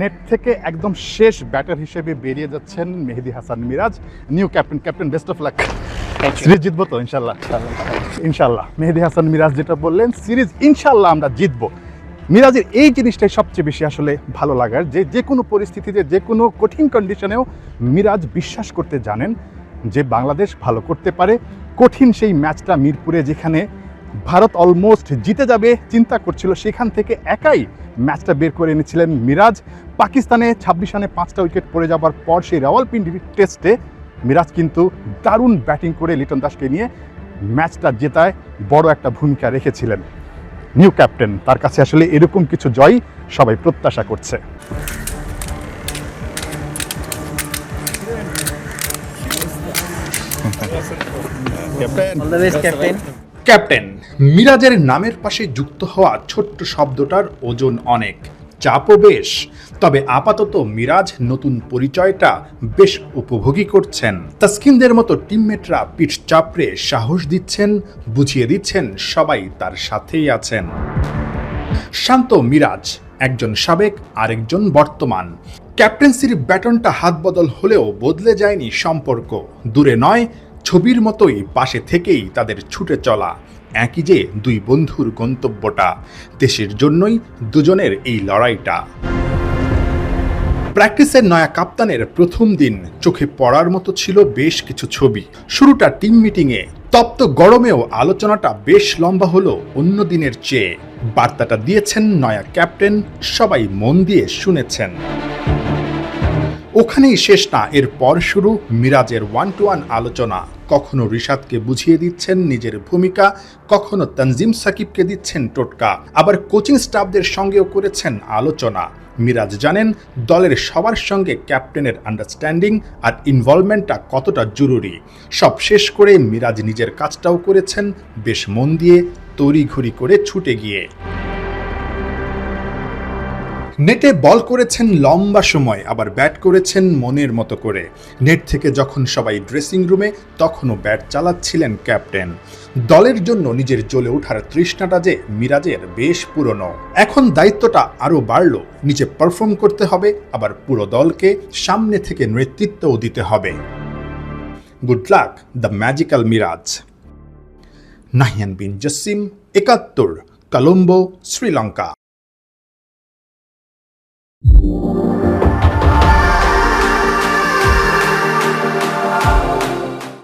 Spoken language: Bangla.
নেট থেকে একদম শেষ ব্যাটার হিসেবে বেরিয়ে যাচ্ছেন Mehedi Hasan Miraz, new captain. Captain, best of luck. Series জিতবো তো ইনশাল্লাহ? ইনশাল্লাহ। মেহেদী হাসান মিরাজ যেটা বললেন, সিরিজ ইনশাল্লাহ আমরা জিতবো। মিরাজের এই জিনিসটাই সবচেয়ে বেশি আসলে ভালো লাগার, যে কোনো পরিস্থিতিতে, যে কোনো কঠিন কন্ডিশনেও মিরাজ বিশ্বাস করতে জানেন যে বাংলাদেশ ভালো করতে পারে। কঠিন সেই ম্যাচটা মিরপুরে, যেখানে ভারত অলমোস্ট জিতে যাবে চিন্তা করছিল, সেখান থেকে একাই ম্যাচটা বের করে এনেছিলেন মিরাজ। পাকিস্তানে 26 রানে 5টা উইকেট পড়ে যাবার পর সেই রাওয়ালপিন্ডি টেস্টে মিরাজ কিন্তু দারুণ ব্যাটিং করে লিটন দাসকে নিয়ে ম্যাচটা জেতায় বড় একটা ভূমিকা রেখেছিলেন। নিউ ক্যাপ্টেন, তার কাছে আসলে এরকম কিছু জয় সবাই প্রত্যাশা করছে। ক্যাপ্টেন মিরাজের নামের পাশে যুক্ত হওয়া ছোট্ট শব্দটার ওজন অনেক, চাপও বেশ। তবে আপাতত মিরাজ নতুন পরিচয়টা বেশ উপভোগী করছেন। তাসকিনদের মতো টিমমেটরা পিঠ চাপড়ে সাহস দিচ্ছেন, বুঝিয়ে দিচ্ছেন সবাই তার সাথেই আছেন। শান্ত মিরাজ, একজন সাবেক আরেকজন বর্তমান। ক্যাপ্টেন্সির ব্যাটনটা হাত বদল হলেও বদলে যায়নি সম্পর্ক। দূরে নয়, ছবির মতোই পাশে থেকেই তাদের ছুটে চলা। একই যে দুই বন্ধুর গন্তব্যটা, দেশের জন্যই দুজনের এই লড়াইটা। প্র্যাকটিসের নয়া কাপ্তানের প্রথম দিন চোখে পড়ার মতো ছিল বেশ কিছু ছবি। শুরুটা টিম মিটিংয়ে, তপ্ত গরমেও আলোচনাটা বেশ লম্বা হলো অন্য দিনের চেয়ে। বার্তাটা দিয়েছেন নয়া ক্যাপ্টেন, সবাই মন দিয়ে শুনেছেন। ওখানেই শেষ না, এরপর শুরু মিরাজের 1-to-1 আলোচনা। কখনো রিশাদকে বুঝিয়ে দিচ্ছেন নিজের ভূমিকা, কখনো তানজিম সাকিবকে দিচ্ছেন টোটকা, আবার কোচিং স্টাফদের সঙ্গেও করেছেন আলোচনা। মিরাজ জানেন দলের সবার সঙ্গে ক্যাপ্টেনের আন্ডারস্ট্যান্ডিং আর ইনভলভমেন্টটা কতটা জরুরি। সব শেষ করে মিরাজ নিজের কাজটাও করেছেন বেশ মন দিয়ে, তড়িঘড়ি করে ছুটে গিয়ে। নেটে বল করেছেন লম্বা সময়, আবার ব্যাট করেছেন মনের মতো করে। নেট থেকে যখন সবাই ড্রেসিং রুমে, তখনও ব্যাট চালাচ্ছিলেন ক্যাপ্টেন। দলের জন্য নিজের জ্বলে ওঠার তৃষ্ণাটা যে মিরাজের বেশ পুরনো। এখন দায়িত্বটা আরও বাড়ল, নিচে পারফর্ম করতে হবে, আবার পুরো দলকে সামনে থেকে নেতৃত্বও দিতে হবে। Good luck the magical Miraz. Nahiyan Bin Jasim, 71, Colombo, Sri Lanka.